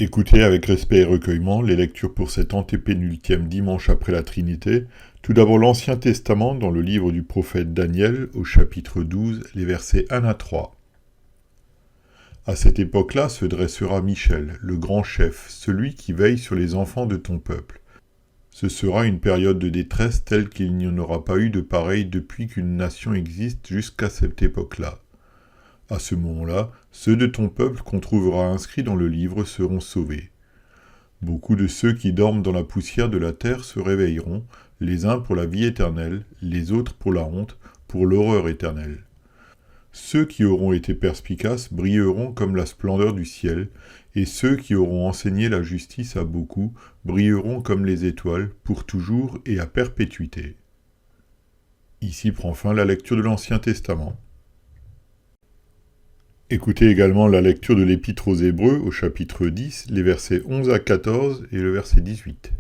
Écoutez avec respect et recueillement les lectures pour cet antépénultième dimanche après la Trinité. Tout d'abord l'Ancien Testament dans le livre du prophète Daniel au chapitre 12, les versets 1 à 3. À cette époque-là se dressera Michel, le grand chef, celui qui veille sur les enfants de ton peuple. Ce sera une période de détresse telle qu'il n'y en aura pas eu de pareille depuis qu'une nation existe jusqu'à cette époque-là. À ce moment-là, ceux de ton peuple qu'on trouvera inscrits dans le livre seront sauvés. Beaucoup de ceux qui dorment dans la poussière de la terre se réveilleront, les uns pour la vie éternelle, les autres pour la honte, pour l'horreur éternelle. Ceux qui auront été perspicaces brilleront comme la splendeur du ciel, et ceux qui auront enseigné la justice à beaucoup brilleront comme les étoiles, pour toujours et à perpétuité. Ici prend fin la lecture de l'Ancien Testament. Écoutez également la lecture de l'Épître aux Hébreux au chapitre 10, les versets 11 à 14 et le verset 18.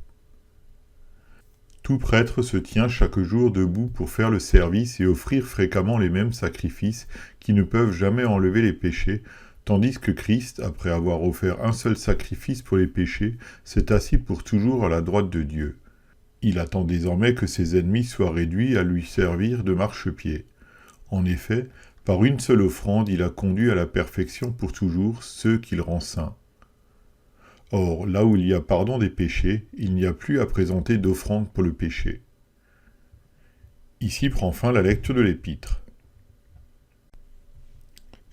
Tout prêtre se tient chaque jour debout pour faire le service et offrir fréquemment les mêmes sacrifices qui ne peuvent jamais enlever les péchés, tandis que Christ, après avoir offert un seul sacrifice pour les péchés, s'est assis pour toujours à la droite de Dieu. Il attend désormais que ses ennemis soient réduits à lui servir de marchepied. En effet, par une seule offrande, il a conduit à la perfection pour toujours ceux qu'il rend saints. Or, là où il y a pardon des péchés, il n'y a plus à présenter d'offrande pour le péché. Ici prend fin la lecture de l'Épître.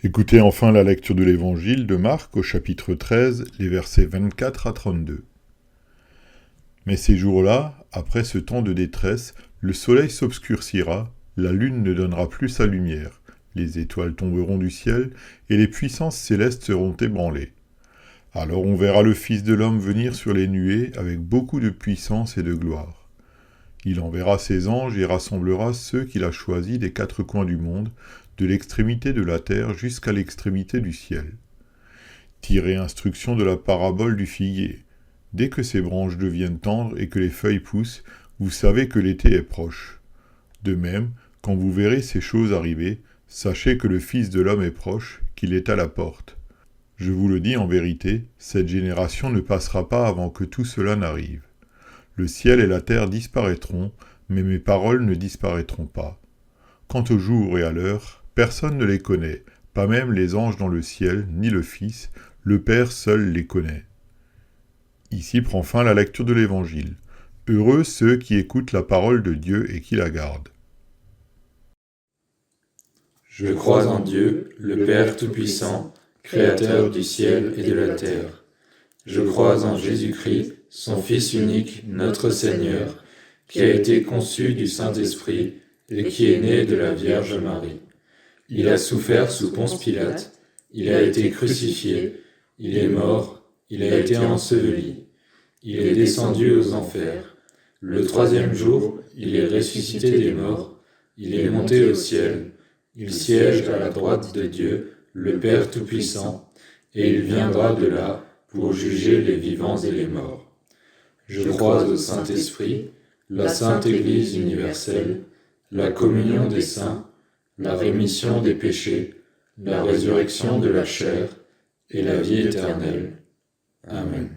Écoutez enfin la lecture de l'Évangile de Marc au chapitre 13, les versets 24 à 32. Mais ces jours-là, après ce temps de détresse, le soleil s'obscurcira, la lune ne donnera plus sa lumière. Les étoiles tomberont du ciel, et les puissances célestes seront ébranlées. Alors on verra le Fils de l'homme venir sur les nuées avec beaucoup de puissance et de gloire. Il enverra ses anges et rassemblera ceux qu'il a choisis des quatre coins du monde, de l'extrémité de la terre jusqu'à l'extrémité du ciel. Tirez instruction de la parabole du figuier. Dès que ses branches deviennent tendres et que les feuilles poussent, vous savez que l'été est proche. De même, quand vous verrez ces choses arriver, sachez que le Fils de l'homme est proche, qu'il est à la porte. Je vous le dis en vérité, cette génération ne passera pas avant que tout cela n'arrive. Le ciel et la terre disparaîtront, mais mes paroles ne disparaîtront pas. Quant au jour et à l'heure, personne ne les connaît, pas même les anges dans le ciel, ni le Fils, le Père seul les connaît. Ici prend fin la lecture de l'Évangile. Heureux ceux qui écoutent la parole de Dieu et qui la gardent. Je crois en Dieu, le Père Tout-Puissant, Créateur du ciel et de la terre. Je crois en Jésus-Christ, son Fils unique, notre Seigneur, qui a été conçu du Saint-Esprit et qui est né de la Vierge Marie. Il a souffert sous Ponce Pilate, il a été crucifié, il est mort, il a été enseveli, il est descendu aux enfers. Le troisième jour, il est ressuscité des morts, il est monté au ciel. Il siège à la droite de Dieu, le Père Tout-Puissant, et il viendra de là pour juger les vivants et les morts. Je crois au Saint-Esprit, la Sainte Église universelle, la communion des saints, la rémission des péchés, la résurrection de la chair et la vie éternelle. Amen.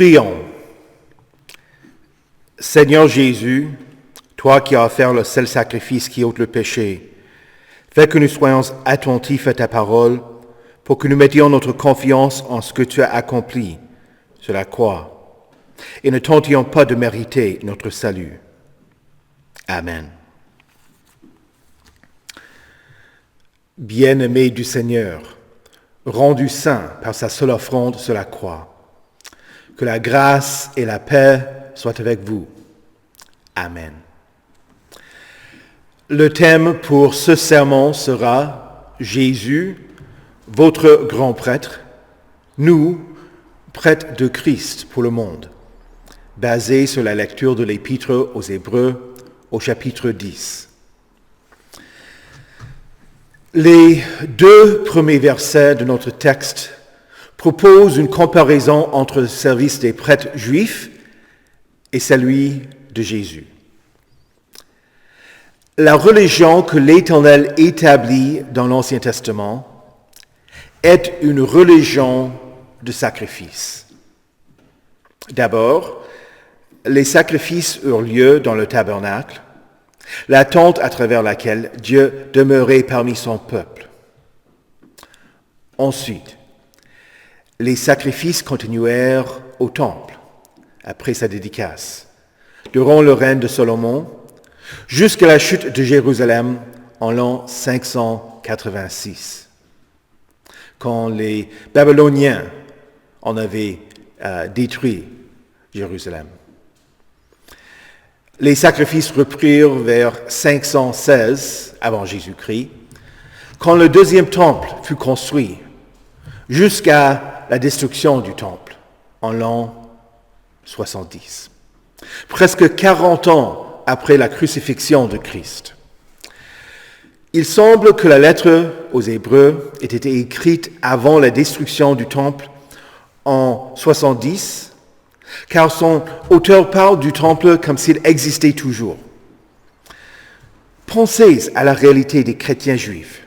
Prions. Seigneur Jésus, toi qui as offert le seul sacrifice qui ôte le péché, fais que nous soyons attentifs à ta parole pour que nous mettions notre confiance en ce que tu as accompli sur la croix et ne tentions pas de mériter notre salut. Amen. Bien-aimés du Seigneur, rendus saints par sa seule offrande sur la croix, que la grâce et la paix soient avec vous. Amen. Le thème pour ce sermon sera « Jésus, votre grand prêtre, nous, prêtres de Christ pour le monde », basé sur la lecture de l'Épître aux Hébreux au chapitre 10. Les 2 premiers versets de notre texte proposent une comparaison entre le service des prêtres juifs et celui de Jésus. La religion que l'Éternel établit dans l'Ancien Testament est une religion de sacrifice. D'abord, les sacrifices eurent lieu dans le tabernacle, la tente à travers laquelle Dieu demeurait parmi son peuple. Ensuite, les sacrifices continuèrent au temple, après sa dédicace, durant le règne de Salomon, jusqu'à la chute de Jérusalem en l'an 586, quand les Babyloniens en avaient détruit Jérusalem. Les sacrifices reprirent vers 516 avant Jésus-Christ, quand le deuxième temple fut construit, jusqu'à la destruction du temple en l'an 70, presque 40 ans après la crucifixion de Christ. Il semble que la lettre aux Hébreux ait été écrite avant la destruction du temple en 70, car son auteur parle du temple comme s'il existait toujours. Pensez à la réalité des chrétiens juifs.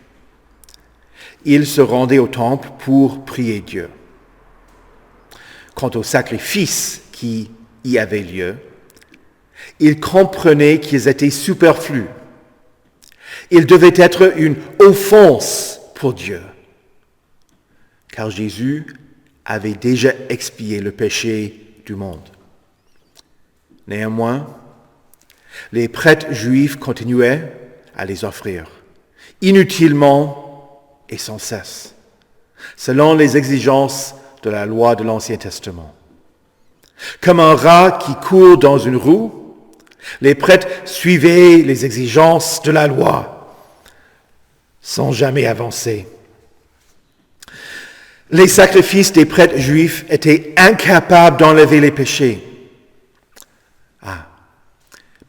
Ils se rendaient au temple pour prier Dieu. Quant aux sacrifices qui y avaient lieu, ils comprenaient qu'ils étaient superflus. Ils devaient être une offense pour Dieu, car Jésus avait déjà expié le péché du monde. Néanmoins, les prêtres juifs continuaient à les offrir, inutilement et sans cesse, selon les exigences de la loi de l'Ancien Testament. Comme un rat qui court dans une roue, les prêtres suivaient les exigences de la loi, sans jamais avancer. Les sacrifices des prêtres juifs étaient incapables d'enlever les péchés.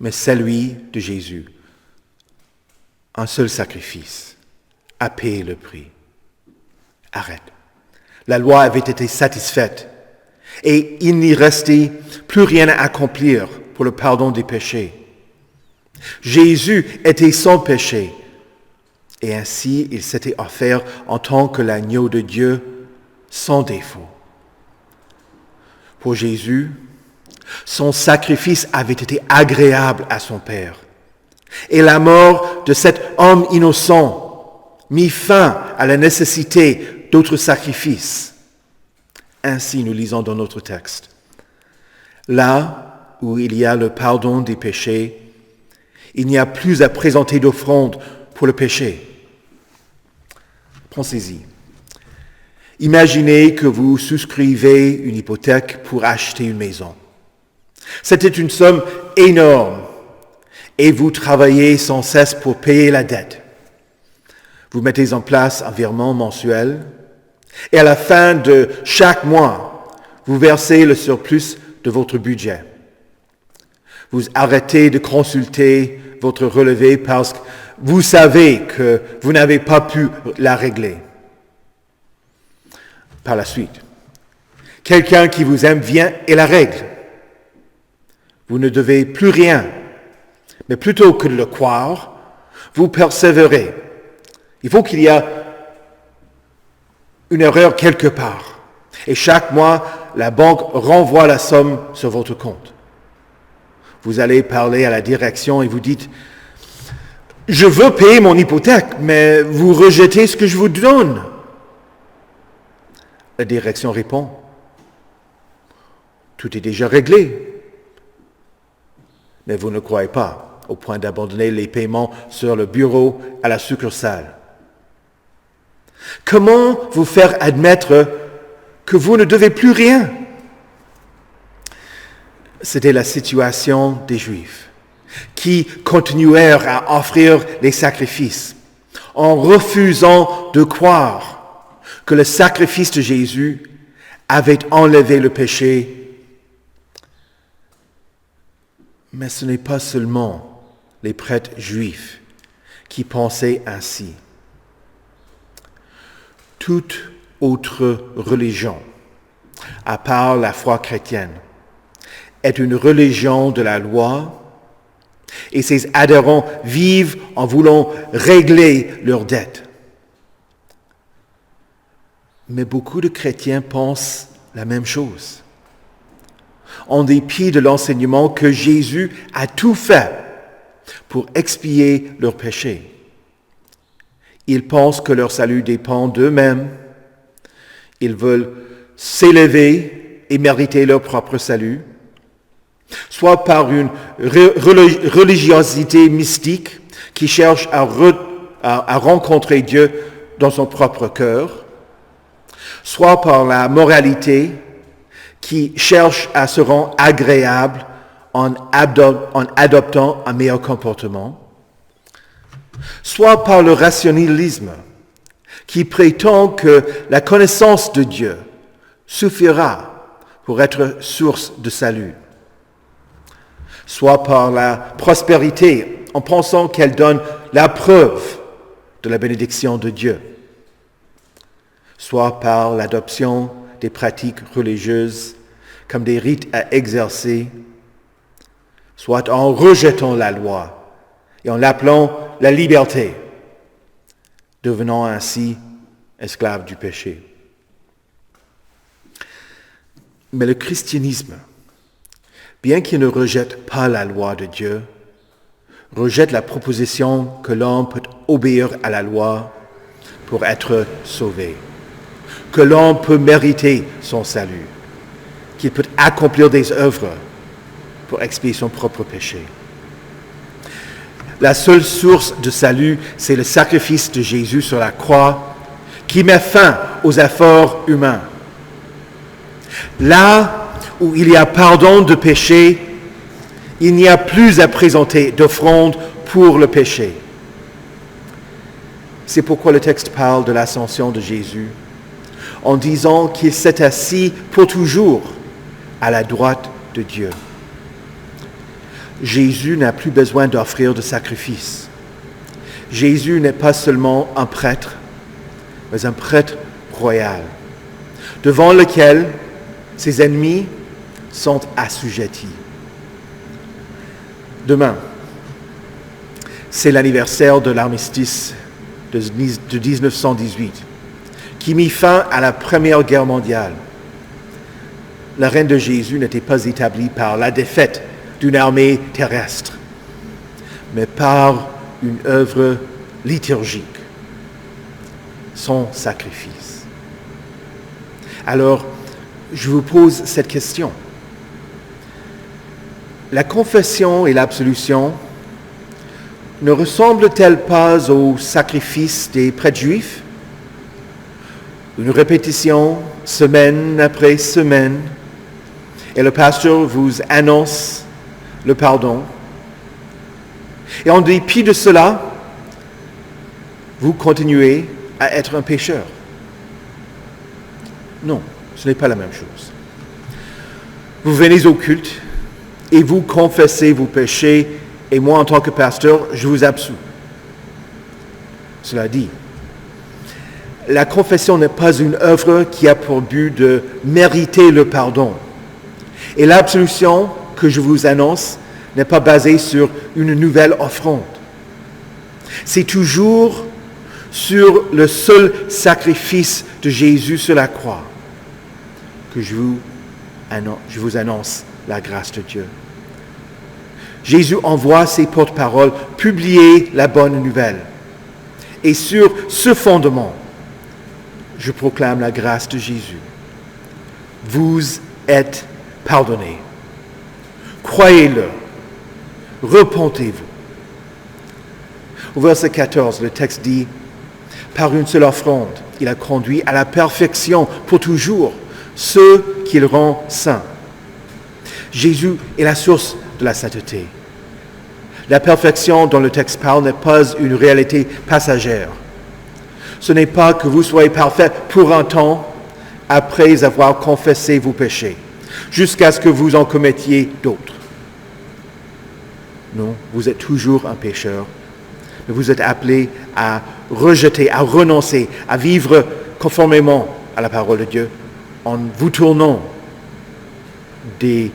Mais celui de Jésus, un seul sacrifice, a payé le prix. Arrête. La loi avait été satisfaite et il n'y restait plus rien à accomplir pour le pardon des péchés. Jésus était sans péché et ainsi il s'était offert en tant que l'agneau de Dieu sans défaut. Pour Jésus, son sacrifice avait été agréable à son Père et la mort de cet homme innocent mit fin à la nécessité d'autres sacrifices. Ainsi, nous lisons dans notre texte. Là où il y a le pardon des péchés, il n'y a plus à présenter d'offrande pour le péché. Pensez-y. Imaginez que vous souscrivez une hypothèque pour acheter une maison. C'était une somme énorme et vous travaillez sans cesse pour payer la dette. Vous mettez en place un virement mensuel et à la fin de chaque mois, vous versez le surplus de votre budget. Vous arrêtez de consulter votre relevé parce que vous savez que vous n'avez pas pu la régler. Par la suite, quelqu'un qui vous aime vient et la règle. Vous ne devez plus rien, mais plutôt que de le croire, vous persévérez. Il faut qu'il y ait une erreur quelque part. Et chaque mois, la banque renvoie la somme sur votre compte. Vous allez parler à la direction et vous dites « Je veux payer mon hypothèque, mais vous rejetez ce que je vous donne. » La direction répond « Tout est déjà réglé. » Mais vous ne croyez pas au point d'abandonner les paiements sur le bureau à la succursale. Comment vous faire admettre que vous ne devez plus rien? C'était la situation des Juifs qui continuèrent à offrir les sacrifices en refusant de croire que le sacrifice de Jésus avait enlevé le péché. Mais ce n'est pas seulement les prêtres juifs qui pensaient ainsi. Toute autre religion, à part la foi chrétienne, est une religion de la loi et ses adhérents vivent en voulant régler leurs dettes. Mais beaucoup de chrétiens pensent la même chose. En dépit de l'enseignement que Jésus a tout fait pour expier leurs péchés. Ils pensent que leur salut dépend d'eux-mêmes. Ils veulent s'élever et mériter leur propre salut, soit par une religiosité mystique qui cherche à rencontrer Dieu dans son propre cœur, soit par la moralité qui cherche à se rendre agréable en adoptant un meilleur comportement, soit par le rationalisme qui prétend que la connaissance de Dieu suffira pour être source de salut, soit par la prospérité en pensant qu'elle donne la preuve de la bénédiction de Dieu, soit par l'adoption des pratiques religieuses comme des rites à exercer, soit en rejetant la loi et en l'appelant la liberté, devenant ainsi esclave du péché. Mais le christianisme, bien qu'il ne rejette pas la loi de Dieu, rejette la proposition que l'homme peut obéir à la loi pour être sauvé, que l'homme peut mériter son salut, qu'il peut accomplir des œuvres pour expier son propre péché. La seule source de salut, c'est le sacrifice de Jésus sur la croix qui met fin aux efforts humains. Là où il y a pardon de péché, il n'y a plus à présenter d'offrande pour le péché. C'est pourquoi le texte parle de l'ascension de Jésus, en disant qu'il s'est assis pour toujours à la droite de Dieu. Jésus n'a plus besoin d'offrir de sacrifice. Jésus n'est pas seulement un prêtre, mais un prêtre royal, devant lequel ses ennemis sont assujettis. Demain, c'est l'anniversaire de l'armistice de 1918, qui mit fin à la Première Guerre mondiale. Le règne de Jésus n'était pas établi par la défaite d'une armée terrestre, mais par une œuvre liturgique, son sacrifice. Alors, je vous pose cette question. La confession et l'absolution ne ressemblent-elles pas au sacrifice des prêtres juifs? Une répétition, semaine après semaine, et le pasteur vous annonce le pardon. Et en dépit de cela, vous continuez à être un pécheur. Non, ce n'est pas la même chose. Vous venez au culte et vous confessez vos péchés, et moi, en tant que pasteur, je vous absous. Cela dit, la confession n'est pas une œuvre qui a pour but de mériter le pardon. Et l'absolution que je vous annonce n'est pas basée sur une nouvelle offrande. C'est toujours sur le seul sacrifice de Jésus sur la croix que je vous annonce la grâce de Dieu. Jésus envoie ses porte-paroles publier la bonne nouvelle. Et sur ce fondement, je proclame la grâce de Jésus. Vous êtes pardonnés. Croyez-le. Repentez-vous. Au verset 14, le texte dit, « Par une seule offrande, il a conduit à la perfection pour toujours ceux qu'il rend saints. » Jésus est la source de la sainteté. La perfection dont le texte parle n'est pas une réalité passagère. Ce n'est pas que vous soyez parfait pour un temps après avoir confessé vos péchés, jusqu'à ce que vous en commettiez d'autres. Non, vous êtes toujours un pécheur, mais vous êtes appelé à rejeter, à renoncer, à vivre conformément à la parole de Dieu en vous tournant des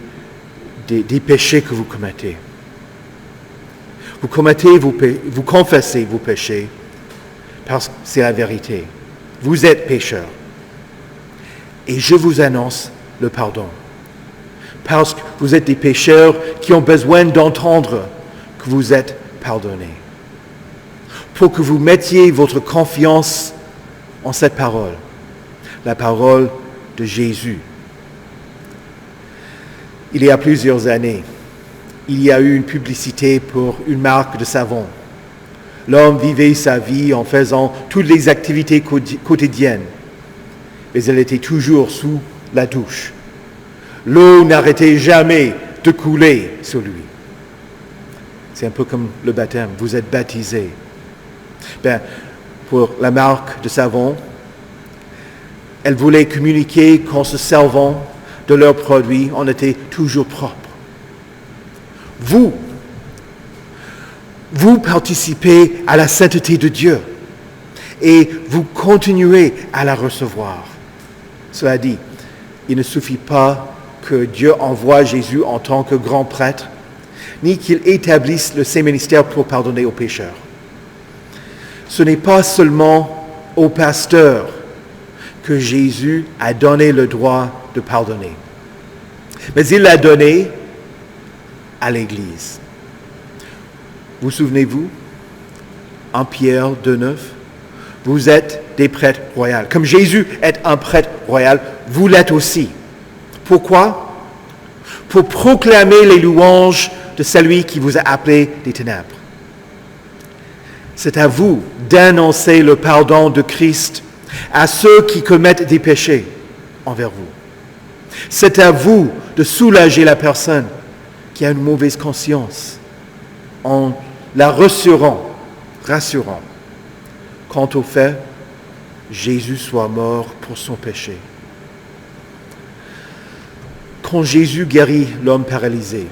péchés que vous commettez. Vous confessez vos péchés parce que c'est la vérité. Vous êtes pécheurs. Et je vous annonce le pardon. Parce que vous êtes des pécheurs qui ont besoin d'entendre que vous êtes pardonnés. Pour que vous mettiez votre confiance en cette parole, la parole de Jésus. Il y a plusieurs années, il y a eu une publicité pour une marque de savon. L'homme vivait sa vie en faisant toutes les activités quotidiennes, mais elle était toujours sous la douche. L'eau n'arrêtait jamais de couler sur lui. C'est un peu comme le baptême, vous êtes baptisés. Pour la marque de savon, elle voulait communiquer qu'en se servant de leurs produits, on était toujours propre. Vous participez à la sainteté de Dieu et vous continuez à la recevoir. Cela dit, il ne suffit pas que Dieu envoie Jésus en tant que grand prêtre, ni qu'il établisse le saint ministère pour pardonner aux pécheurs. Ce n'est pas seulement aux pasteurs que Jésus a donné le droit de pardonner, mais il l'a donné à l'Église. Vous souvenez-vous, en Pierre 2,9, vous êtes des prêtres royaux. Comme Jésus est un prêtre royal, vous l'êtes aussi. Pourquoi? Pour proclamer les louanges de celui qui vous a appelé des ténèbres. C'est à vous d'annoncer le pardon de Christ à ceux qui commettent des péchés envers vous. C'est à vous de soulager la personne qui a une mauvaise conscience en la rassurant quant au fait Jésus soit mort pour son péché. Quand Jésus guérit l'homme paralysé,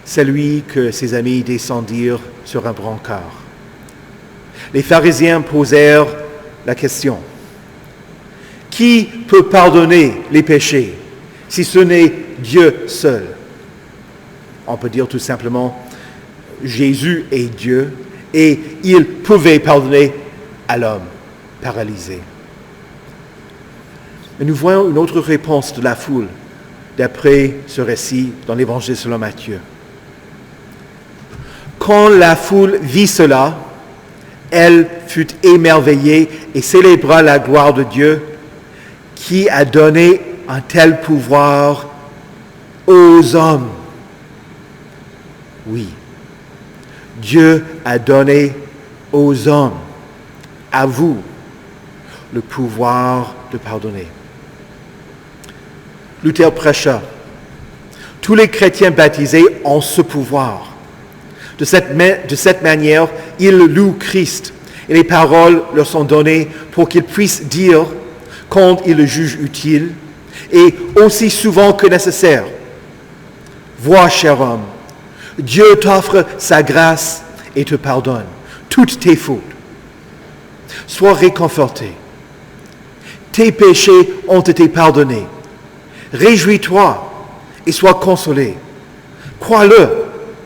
celui que ses amis descendirent sur un brancard, les pharisiens posèrent la question: qui peut pardonner les péchés si ce n'est Dieu seul? On peut dire tout simplement, Jésus est Dieu et il pouvait pardonner à l'homme paralysé. Mais nous voyons une autre réponse de la foule d'après ce récit dans l'évangile selon Matthieu. Quand la foule vit cela, elle fut émerveillée et célébra la gloire de Dieu qui a donné un tel pouvoir aux hommes. Oui, Dieu a donné aux hommes, à vous, le pouvoir de pardonner. Luther prêcha: tous les chrétiens baptisés ont ce pouvoir. De cette manière, ils louent Christ et les paroles leur sont données pour qu'ils puissent dire, quand ils le jugent utile et aussi souvent que nécessaire: vois, cher homme, Dieu t'offre sa grâce et te pardonne toutes tes fautes. Sois réconforté. Tes péchés ont été pardonnés. Réjouis-toi et sois consolé. Crois-le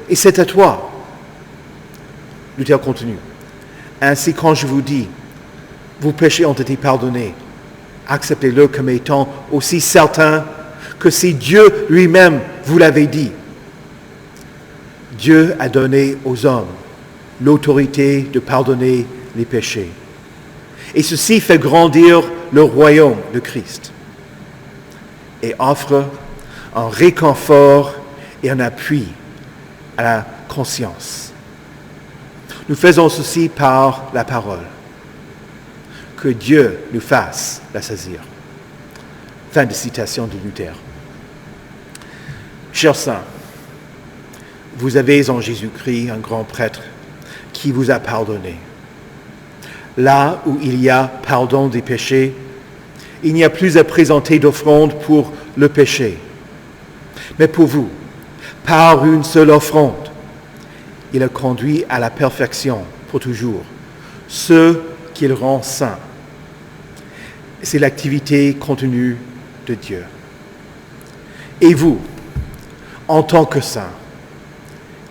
et c'est à toi. Luther continue: ainsi, quand je vous dis, vos péchés ont été pardonnés, acceptez-le comme étant aussi certain que si Dieu lui-même vous l'avait dit. Dieu a donné aux hommes l'autorité de pardonner les péchés. Et ceci fait grandir le royaume de Christ et offre un réconfort et un appui à la conscience. Nous faisons ceci par la parole. Que Dieu nous fasse la saisir. Fin de citation de Luther. Chers saints, vous avez en Jésus-Christ un grand prêtre qui vous a pardonné. Là où il y a pardon des péchés, il n'y a plus à présenter d'offrande pour le péché. Mais pour vous, par une seule offrande, il a conduit à la perfection pour toujours ceux qu'il rend saints. C'est l'activité contenue de Dieu. Et vous, en tant que saints,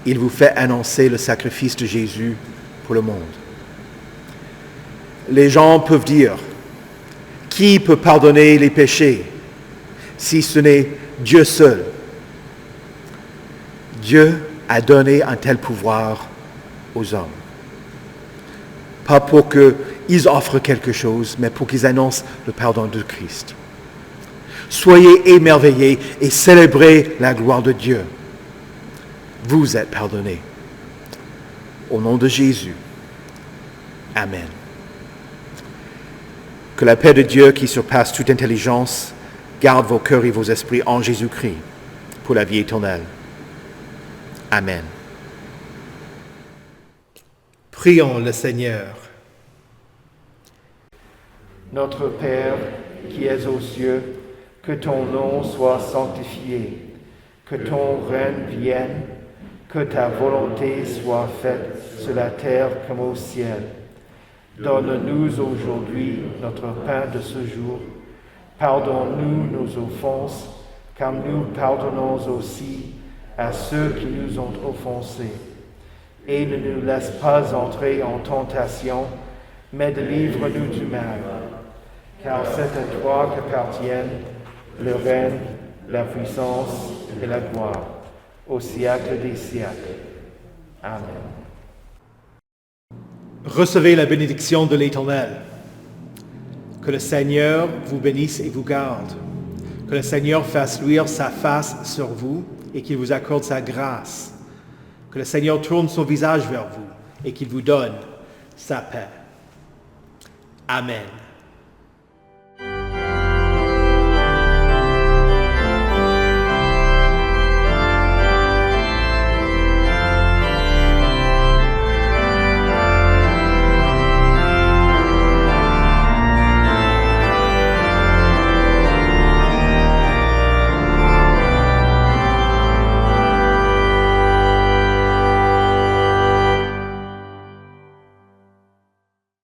il vous fait annoncer le sacrifice de Jésus pour le monde. Les gens peuvent dire, qui peut pardonner les péchés si ce n'est Dieu seul? Dieu a donné un tel pouvoir aux hommes. Pas pour qu'ils offrent quelque chose, mais pour qu'ils annoncent le pardon de Christ. Soyez émerveillés et célébrez la gloire de Dieu. Vous êtes pardonnés. Au nom de Jésus. Amen. Que la paix de Dieu qui surpasse toute intelligence garde vos cœurs et vos esprits en Jésus-Christ pour la vie éternelle. Amen. Prions le Seigneur. Notre Père, qui es aux cieux, que ton nom soit sanctifié, que ton règne vienne, que ta volonté soit faite sur la terre comme au ciel. Donne-nous aujourd'hui notre pain de ce jour. Pardonne-nous nos offenses, comme nous pardonnons aussi à ceux qui nous ont offensés. Et ne nous laisse pas entrer en tentation, mais délivre-nous du mal. Car c'est à toi qu'appartiennent le règne, la puissance et la gloire, au siècle des siècles. Amen. Recevez la bénédiction de l'Éternel. Que le Seigneur vous bénisse et vous garde. Que le Seigneur fasse luire sa face sur vous et qu'il vous accorde sa grâce. Que le Seigneur tourne son visage vers vous et qu'il vous donne sa paix. Amen.